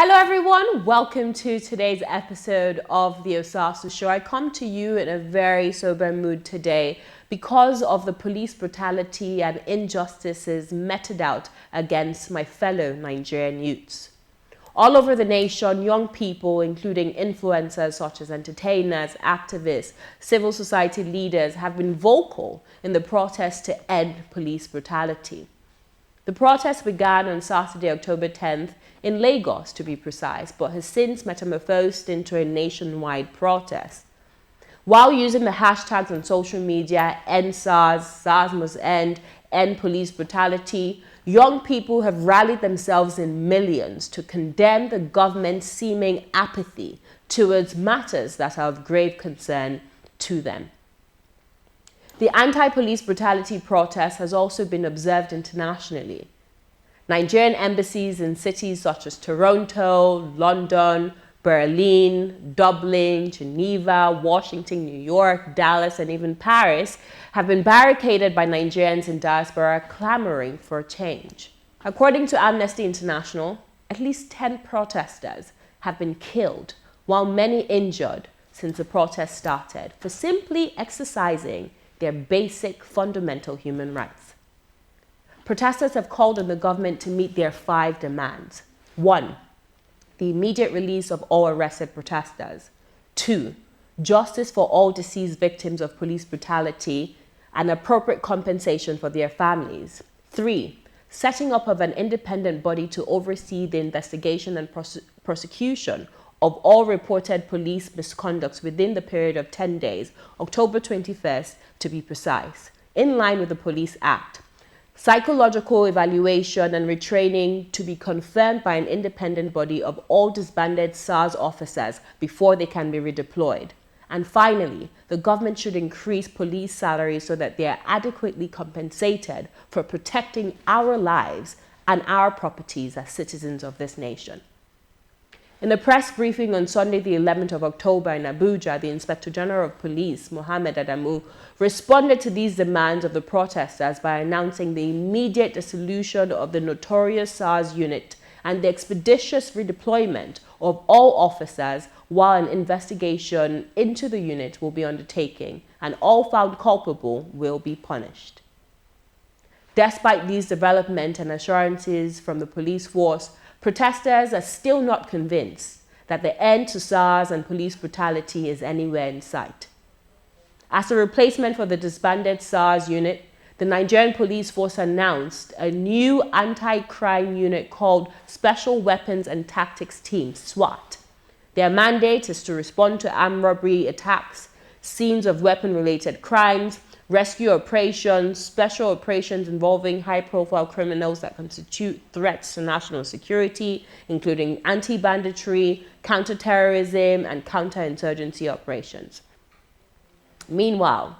Hello everyone, welcome to today's episode of the Osasu Show. I come to you in a very sober mood today because of the police brutality and injustices meted out against my fellow Nigerian youths. All over the nation, young people, including influencers such as entertainers, activists, civil society leaders, have been vocal in the protest to end police brutality. The protest began on Saturday, October 10th, in Lagos to be precise, but has since metamorphosed into a nationwide protest. While using the hashtags on social media, End SARS, SARS must end police brutality, young people have rallied themselves in millions to condemn the government's seeming apathy towards matters that are of grave concern to them. The anti-police brutality protest has also been observed internationally. Nigerian embassies in cities such as Toronto, London, Berlin, Dublin, Geneva, Washington, New York, Dallas, and even Paris have been barricaded by Nigerians in diaspora clamoring for change. According to Amnesty International, at least 10 protesters have been killed, while many injured since the protest started for simply exercising their basic fundamental human rights. Protesters have called on the government to meet their 5 demands. 1. The immediate release of all arrested protesters. 2. Justice for all deceased victims of police brutality and appropriate compensation for their families. 3. Setting up of an independent body to oversee the investigation and prosecution of all reported police misconducts within the period of 10 days, October 21st to be precise, in line with the Police Act. Psychological evaluation and retraining to be confirmed by an independent body of all disbanded SARS officers before they can be redeployed. And finally, the government should increase police salaries so that they are adequately compensated for protecting our lives and our properties as citizens of this nation. In a press briefing on Sunday, the 11th of October in Abuja, the Inspector General of Police, Mohammed Adamu, responded to these demands of the protesters by announcing the immediate dissolution of the notorious SARS unit and the expeditious redeployment of all officers while an investigation into the unit will be undertaken and all found culpable will be punished. Despite these developments and assurances from the police force, protesters are still not convinced that the end to SARS and police brutality is anywhere in sight. As a replacement for the disbanded SARS unit, the Nigerian police force announced a new anti-crime unit called Special Weapons and Tactics Team, SWAT. Their mandate is to respond to armed robbery attacks, scenes of weapon-related crimes, rescue operations, special operations involving high-profile criminals that constitute threats to national security, including anti-banditry, counter-terrorism, and counter-insurgency operations. Meanwhile,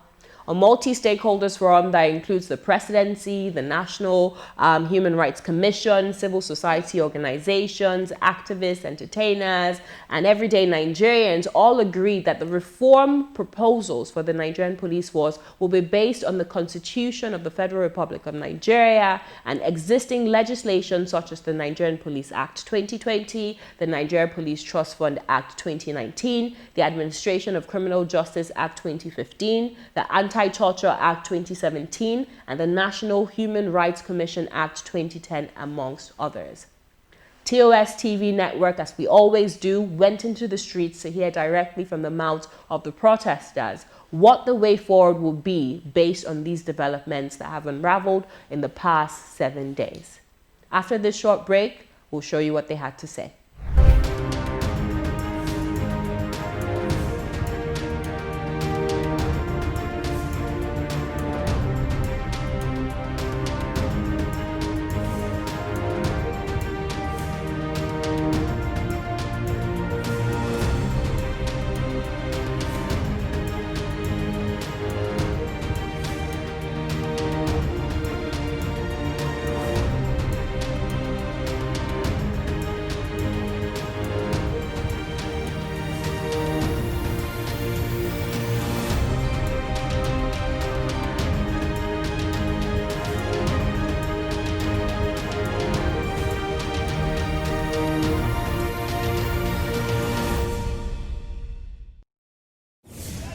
a multi-stakeholders forum that includes the presidency, the National Human Rights Commission, civil society organizations, activists, entertainers, and everyday Nigerians all agreed that the reform proposals for the Nigerian police force will be based on the Constitution of the Federal Republic of Nigeria and existing legislation such as the Nigerian Police Act 2020, the Nigeria Police Trust Fund Act 2019, the Administration of Criminal Justice Act 2015, the Anti-Torture Act 2017, and the National Human Rights Commission Act 2010, amongst others. Tostvnetwork, as we always do, went into the streets to hear directly from the mouths of the protesters what the way forward will be based on these developments that have unraveled in the past 7 days. After this short break, we'll show you what they had to say.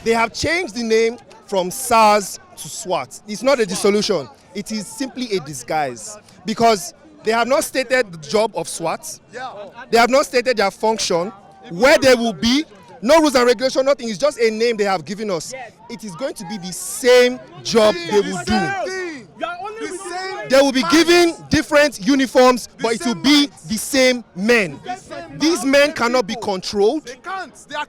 They have changed the name from SARS to SWAT. It's not a dissolution. It is simply a disguise because they have not stated the job of SWAT. They have not stated their function, where they will be. No rules and regulation, nothing. It's just a name they have given us. It is going to be the same job they will do. They will be given different uniforms, but it will be the same men. These men cannot be controlled.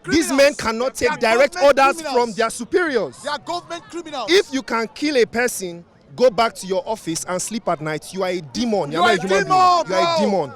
These men cannot take direct orders from their superiors. They are government criminals. If you can kill a person, go back to your office and sleep at night, you are a demon. You are not a human being. You are a demon.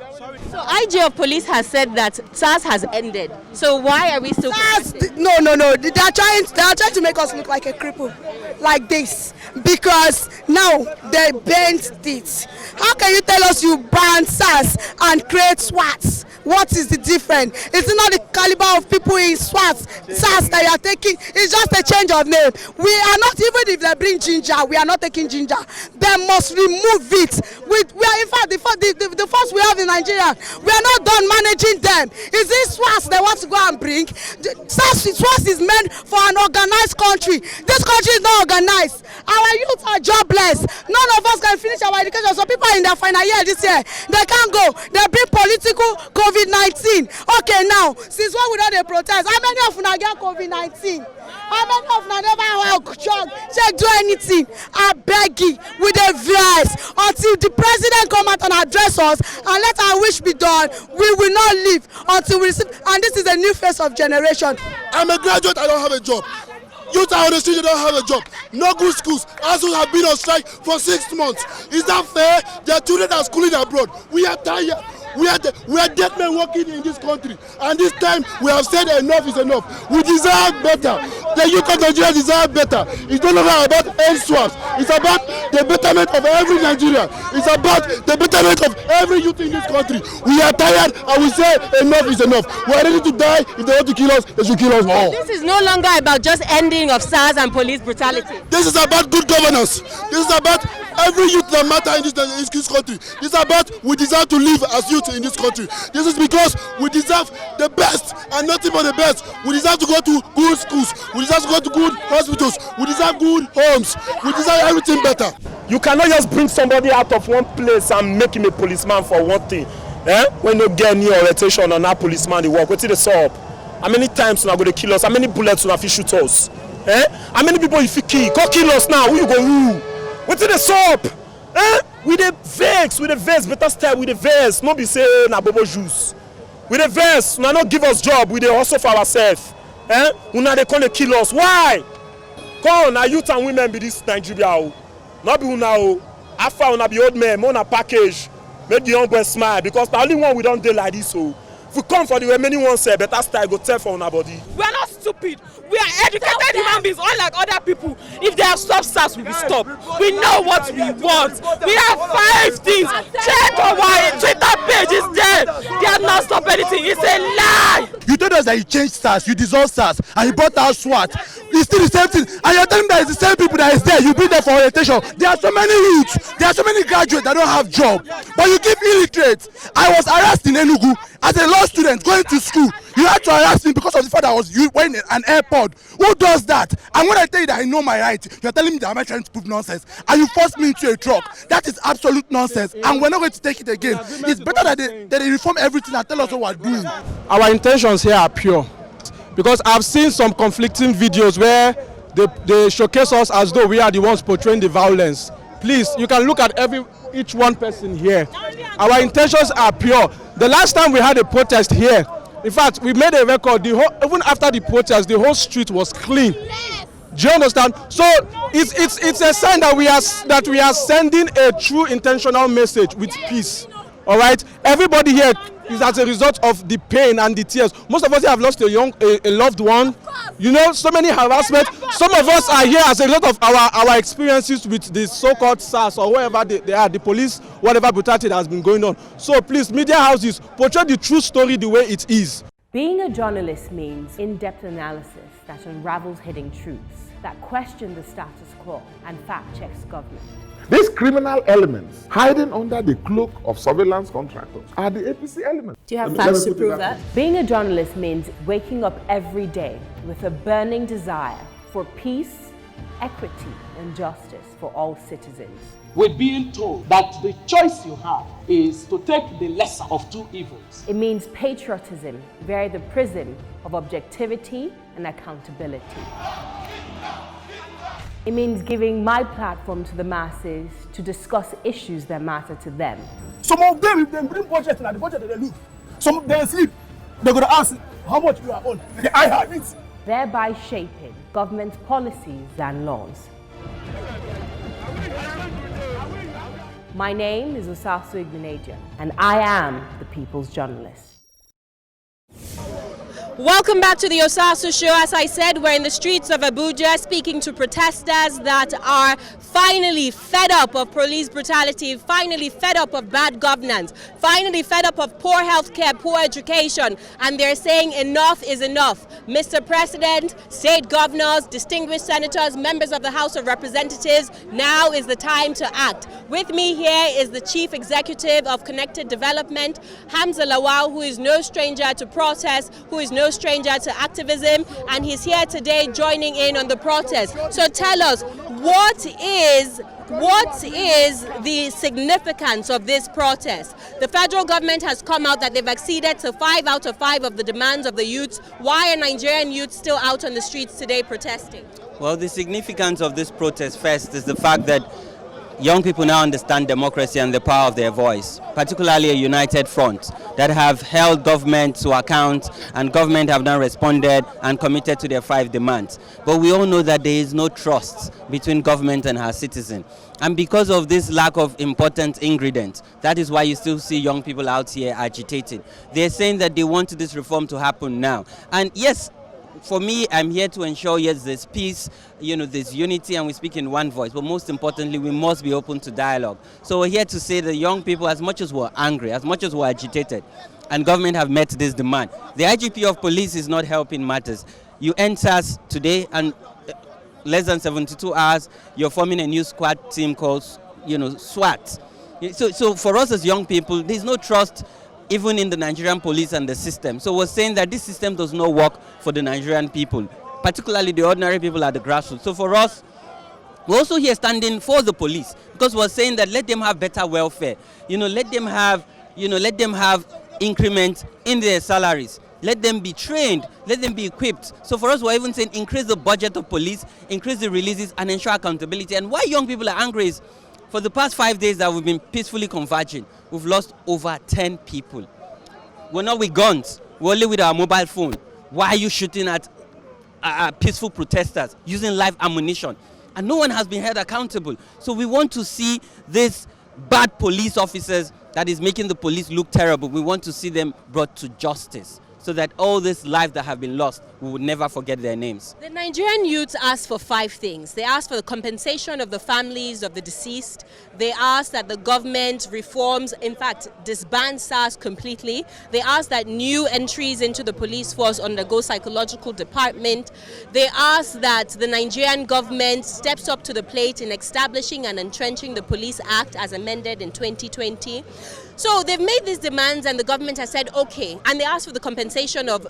So IG of police has said that SARS has ended. So why are we still protesting? No. They are trying to make us look like a cripple, like this, because now they banned it. How can you tell us you ban SARS and create SWAT? What is the difference? It's not the caliber of people in SWAT, SARS that you are taking. It's just a change of name. We are not, even if they bring ginger, we are not taking ginger. They must remove it. We are, in fact, the force we have in Nigeria, we are not done managing them. Is this SWAT they want to go and bring? SWAT is meant for an organized country. This country is not organized. Our youth are jobless. None of us can finish our education. So people are in their final year this year. They can't go. They bring political COVID-19. Okay, now, since when we don't they protest? How many of them get COVID-19? How many of them never walk, jog, do anything? I beg you, with a voice, until the president come out and address us and let our wish be done, we will not leave until we receive. And this is a new phase of generation. I'm a graduate, I don't have a job. Youth are on the street, they don't have a job. No good schools. Osasu have been on strike for 6 months. Is that fair? Their children are schooling abroad. We are tired. We are dead men working in this country. And this time, we have said enough is enough. We deserve better. The youth of Nigeria deserve better. It's no longer about end swaps. It's about the betterment of every Nigerian. It's about the betterment of every youth in this country. We are tired and we say enough is enough. We are ready to die. If they want to kill us, they should kill us all. This is no longer about just ending of SARS and police brutality. This is about good governance. This is about every youth that matter in this country. This is about we deserve to live as youth in this country. This is because we deserve the best and nothing but the best. We deserve to go to good schools. We deserve to go to good hospitals. We deserve good homes. We deserve everything better. You cannot just bring somebody out of one place and make him a policeman for one thing. When you get any orientation on that policeman, they work. What's the sub? How many times are going to kill us? How many bullets will shoot us? How many people if you kill? Go kill us now. Who you go who? What's the sub? We the vex, better style with the vex. No be say na bobo juice. With the vex, una not give us job. We dey hustle for ourselves. Una dey come to kill us. Why? Come on, na youth and women be this Nigeria. Not be una o. After una be old men, una package. Make the young boy smile because the only one we don't do like this. So if we come for the way many ones say, better style go tell for una body. We are not stupid. We are educated human beings, unlike other people. If they have stopped SARS, we will stop. We know what we want. We have 5 things. Check our Twitter page is there. They have not stopped anything. It's a lie. You told us that you changed SARS, you dissolved SARS, and you brought out SWAT. It's still the same thing. And you're telling me that it's the same people that is there. You bring them for orientation. There are so many youths. There are so many graduates that don't have job. But you give illiterate. I was harassed in Enugu as a law student going to school. You had to harass me because of the fact that I was wearing an AirPod. Who does that? And when I tell you that I know my right, you're telling me that I'm trying to prove nonsense. And you forced me into a truck. That is absolute nonsense. And we're not going to take it again. It's better that they reform everything and tell us what we're doing. Our intentions here are pure. Because I've seen some conflicting videos where they showcase us as though we are the ones portraying the violence. Please, you can look at each one person here. Our intentions are pure. The last time we had a protest here, in fact, we made a record. Even after the protest, the whole street was clean. Do you understand? So it's a sign that we are sending a true intentional message with peace. All right. Everybody here is as a result of the pain and the tears. Most of us have lost a loved one. You know, so many harassment. Some of us are here as a result of our experiences with the so-called SARS or wherever they are, the police, whatever brutality that has been going on. So please, media houses, portray the true story the way it is. Being a journalist means in-depth analysis that unravels hidden truths, that question the status quo and fact-checks government. These criminal elements hiding under the cloak of surveillance contractors are the APC elements. Do you have facts to prove that? Being a journalist means waking up every day with a burning desire for peace, equity, and justice for all citizens. We're being told that the choice you have is to take the lesser of two evils. It means patriotism via the prism of objectivity and accountability. It means giving my platform to the masses to discuss issues that matter to them. Some of them, if they bring budget, and the budget they look. Some of them sleep. They're going to ask how much you are on. I have it. Thereby shaping government policies and laws. My name is Osasu, and I am the People's Journalist. Welcome back to the Osasu Show. As I said, we're in the streets of Abuja speaking to protesters that are finally fed up of police brutality, finally fed up of bad governance, finally fed up of poor healthcare, poor education, and they're saying enough is enough. Mr. President, state governors, distinguished senators, members of the House of Representatives, now is the time to act. With me here is the Chief Executive of Connected Development, Hamza Lawal, who is no stranger to protest, who is no stranger to activism, and he's here today joining in on the protest. So tell us, what is the significance of this protest? The federal government has come out that they've acceded to 5 out of 5 of the demands of the youths. Why are Nigerian youths still out on the streets today protesting? Well, the significance of this protest first is the fact that young people now understand democracy and the power of their voice, particularly a united front that have held government to account, and government have now responded and committed to their 5 demands. But we all know that there is no trust between government and her citizen. And because of this lack of important ingredients, that is why you still see young people out here agitating. They're saying that they want this reform to happen now. And yes, for me, I'm here to ensure, yes, there's peace, there's unity, and we speak in one voice. But most importantly, we must be open to dialogue. So we're here to say that young people, as much as we're angry, as much as we're agitated, and government have met this demand, the IGP of police is not helping matters. You enter today, and less than 72 hours, you're forming a new squad team called, SWAT. So for us as young people, there's no trust even in the Nigerian police and the system. So we're saying that this system does not work for the Nigerian people, particularly the ordinary people at the grassroots. So for us, we're also here standing for the police, because we're saying that let them have better welfare. Let them have increment in their salaries. Let them be trained, let them be equipped. So for us, we're even saying increase the budget of police, increase the releases, and ensure accountability. And why young people are angry is, for the past 5 days that we've been peacefully converging, we've lost over 10 people. We're not with guns, we're only with our mobile phone. Why are you shooting at peaceful protesters using live ammunition? And no one has been held accountable. So we want to see these bad police officers that is making the police look terrible. We want to see them brought to justice, so that all this life that have been lost, we would never forget their names. The Nigerian youths asked for 5 things. They asked for the compensation of the families of the deceased. They asked that the government reforms, in fact, disband SARS completely. They asked that new entries into the police force undergo psychological department. They asked that the Nigerian government steps up to the plate in establishing and entrenching the Police Act as amended in 2020. So they've made these demands, and the government has said okay, and they asked for the compensation of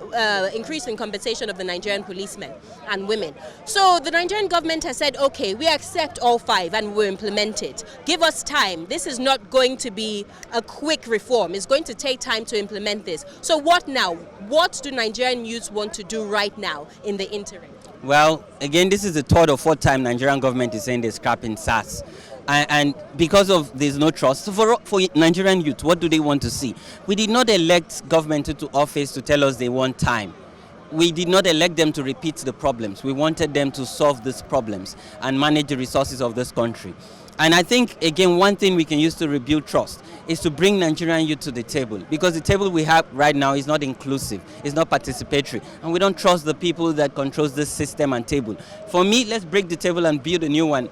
increase in compensation of the Nigerian policemen and women. So the Nigerian government has said okay, we accept all 5 and we'll implement it. Give us time. This is not going to be a quick reform. It's going to take time to implement this. So what now? What do Nigerian youths want to do right now in the interim? Well, again, this is the 3rd or 4th time Nigerian government is saying they're scrapping SARS. And because of there's no trust, so for Nigerian youth, what do they want to see? We did not elect government into office to tell us they want time. We did not elect them to repeat the problems. We wanted them to solve these problems and manage the resources of this country. And I think, again, one thing we can use to rebuild trust is to bring Nigerian youth to the table, because the table we have right now is not inclusive, it's not participatory, and we don't trust the people that controls this system and table. For me, let's break the table and build a new one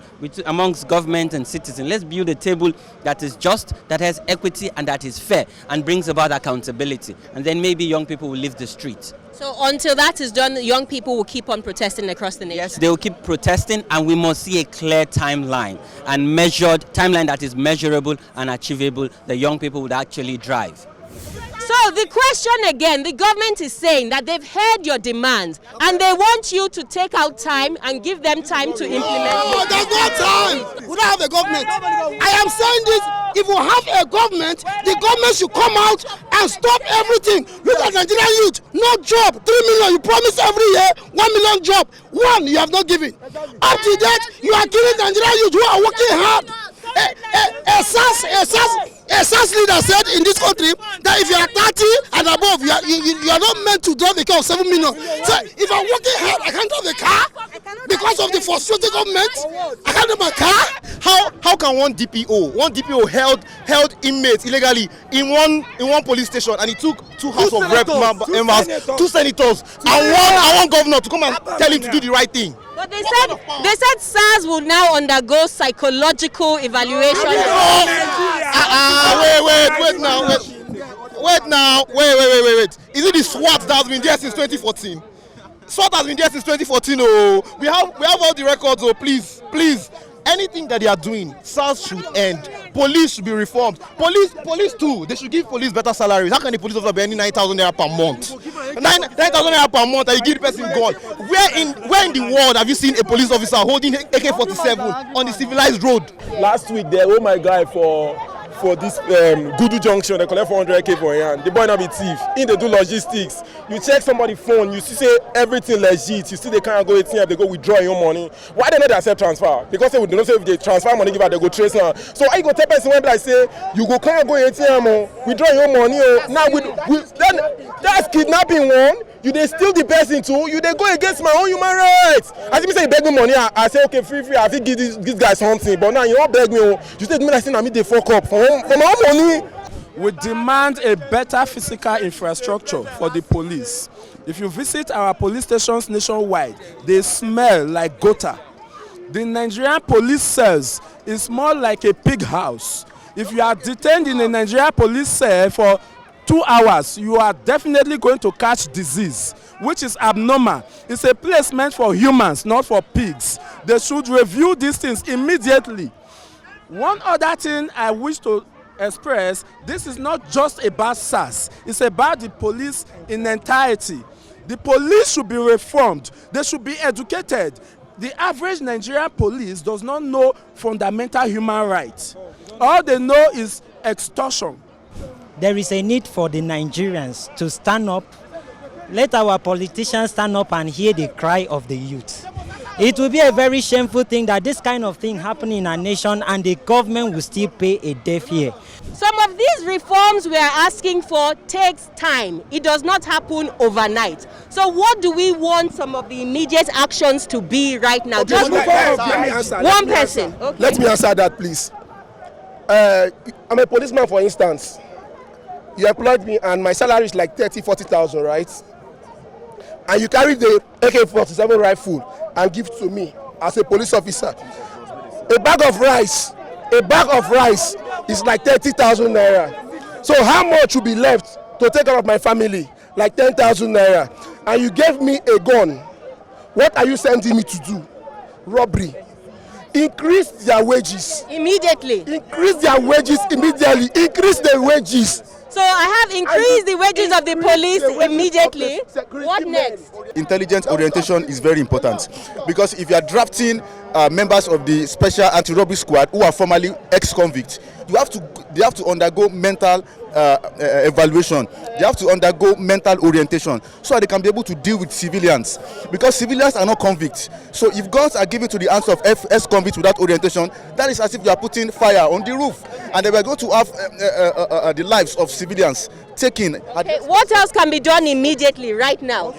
amongst government and citizens. Let's build a table that is just, that has equity, and that is fair, and brings about accountability. And then maybe young people will leave the streets. So until that is done, young people will keep on protesting across the nation? Yes, they will keep protesting, and we must see a clear timeline, and measured timeline that is measurable and achievable, that young people would actually drive. So the question again, the government is saying that they've heard your demands and they want you to take out time and give them time to implement No, it. there's no time. We don't have a government. I am saying this, if we have a government, the government should come out and stop everything. Look at Nigerian youth, no job, 3 million, you promise every year, 1 million job. One, you have not given. Up to that, you are killing Nigerian youth who are working hard. A SAS leader said in this country that if you are 30 and above, you are not meant to drive a car of 7 million. So if I'm working hard, I can't drive a car because of the frustrated government. I can't drive my car. How can one DPO held inmates illegally in one police station, and he took two House of Rep members, two senators, and one governor to come and tell him to do the right thing? But they said SARS will now undergo psychological evaluation. Wait. Is it the SWAT that has been there since 2014? SWAT has been there since 2014. Oh, we have all the records. Oh, please. Anything that they are doing, SARS should end. Police should be reformed. Police too. They should give police better salaries. How can the police officer be earning 9,000 naira per month? 9,000 naira per month, and you give the person gun. Where in the world have you seen a police officer holding AK-47 on the civilized road? Last week they hold my guy for this Gudu junction. They collect 400k for him. The boy not be thief. In they do logistics. You check somebody's phone, you see say everything legit. You see they can't go ATM, they go withdraw your money. Why they not accept transfer? Because they don't say if they transfer money, give out, they go trace her. So why you go tell person when I say you go can't go ATM, withdraw your money? Now then that's kidnapping one. You they steal the person too. You they go against my own human rights. As if you say you beg me money, I say okay, free. I think give this guy something. But now you don't beg me. You say to me like saying I mean they fuck up for my own money. We demand a better physical infrastructure for the police. If you visit our police stations nationwide, they smell like gutter. The Nigerian police cells is more like a pig house. If you are detained in a Nigerian police cell for 2 hours, you are definitely going to catch disease, which is abnormal. It's a place meant for humans, not for pigs. They should review these things immediately. One other thing I wish to express, this is not just about SARS, it's about the police in entirety. The police should be reformed, they should be educated. The average Nigerian police does not know fundamental human rights. All they know is extortion. There is a need for the Nigerians to stand up. Let our politicians stand up and hear the cry of the youth. It will be a very shameful thing that this kind of thing happen in our nation and the government will still pay a deaf ear. Some of these reforms we are asking for takes time. It does not happen overnight. So what do we want some of the immediate actions to be right now? Okay, let me answer. One person. Okay. Let me answer that, please. I'm a policeman, for instance. You employed me and my salary is like 30,000-40,000, right? And you carry the AK-47 rifle and give to me as a police officer. A bag of rice is like 30,000 naira. So how much will be left to take care of my family? Like 10,000 naira. And you gave me a gun. What are you sending me to do? Robbery. Increase their wages. Immediately. Increase their wages immediately. Increase the wages. So I have increased the wages of the police immediately. What next? Intelligence orientation is very important, because if you are drafting members of the special anti-robbery squad who are formerly ex-convicts, they have to undergo mental evaluation. They have to undergo mental orientation so that they can be able to deal with civilians, because civilians are not convicts. So if guns are given to the hands of ex-convicts without orientation, that is as if you are putting fire on the roof, and they were going to have the lives of civilians taken. Okay, what else can be done immediately right now?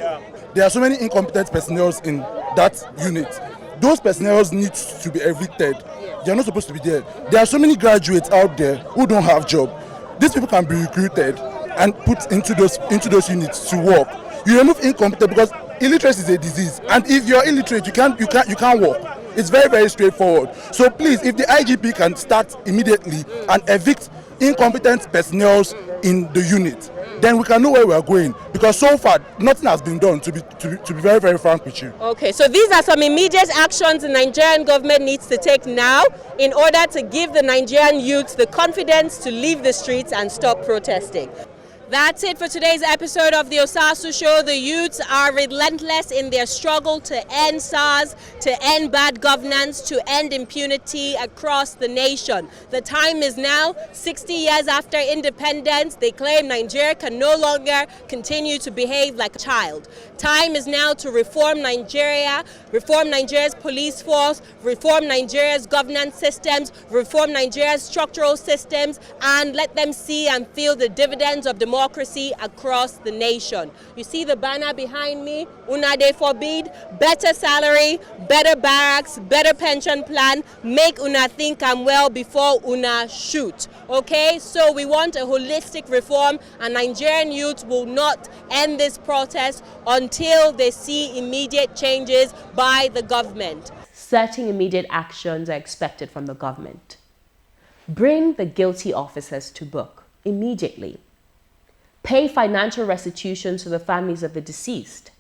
There are so many incompetent personnel in that unit. Those personnel need to be evicted. They are not supposed to be there. There are so many graduates out there who don't have job. These people can be recruited and put into those units to work. You remove incompetent, because illiteracy is a disease, and if you are illiterate, you can't work. It's very, very straightforward. So please, if the IGP can start immediately and evict incompetent personnel in the unit, then we can know where we are going, because so far nothing has been done, to be very, very frank with you. Okay, so these are some immediate actions the Nigerian government needs to take now in order to give the Nigerian youth the confidence to leave the streets and stop protesting. That's it for today's episode of the Osasu Show. The youths are relentless in their struggle to end SARS, to end bad governance, to end impunity across the nation. The time is now, 60 years after independence. They claim Nigeria can no longer continue to behave like a child. Time is now to reform Nigeria, reform Nigeria's police force, reform Nigeria's governance systems, reform Nigeria's structural systems, and let them see and feel the dividends of democracy across the nation. You see the banner behind me? Una de forbid, better salary, better barracks, better pension plan, make una think I'm well before una shoot. Okay, so we want a holistic reform, and Nigerian youth will not end this protest until they see immediate changes by the government. Certain immediate actions are expected from the government. Bring the guilty officers to book immediately. Pay financial restitution to the families of the deceased.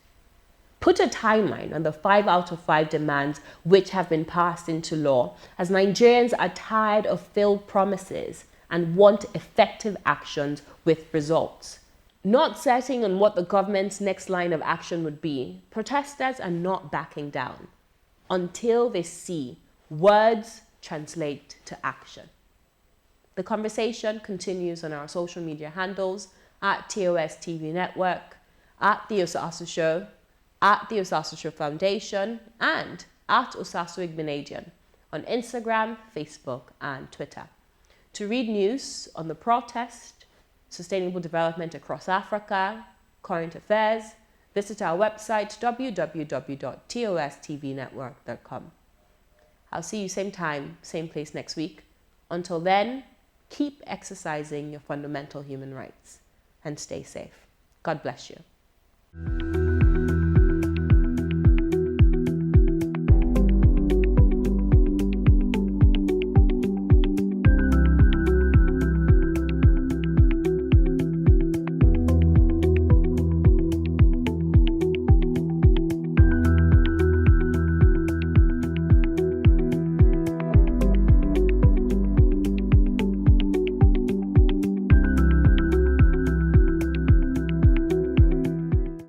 Put a timeline on the 5 out of 5 demands which have been passed into law, as Nigerians are tired of failed promises and want effective actions with results. Not setting on what the government's next line of action would be, protesters are not backing down until they see words translate to action. The conversation continues on our social media handles at Tostvnetwork, at The Osasu Show, at The Osasu Show Foundation, and at Osasu on Instagram, Facebook, and Twitter. To read news on the protest, sustainable development across Africa, current affairs, visit our website www.tostvnetwork.com. I'll see you same time, same place next week. Until then, keep exercising your fundamental human rights and stay safe. God bless you.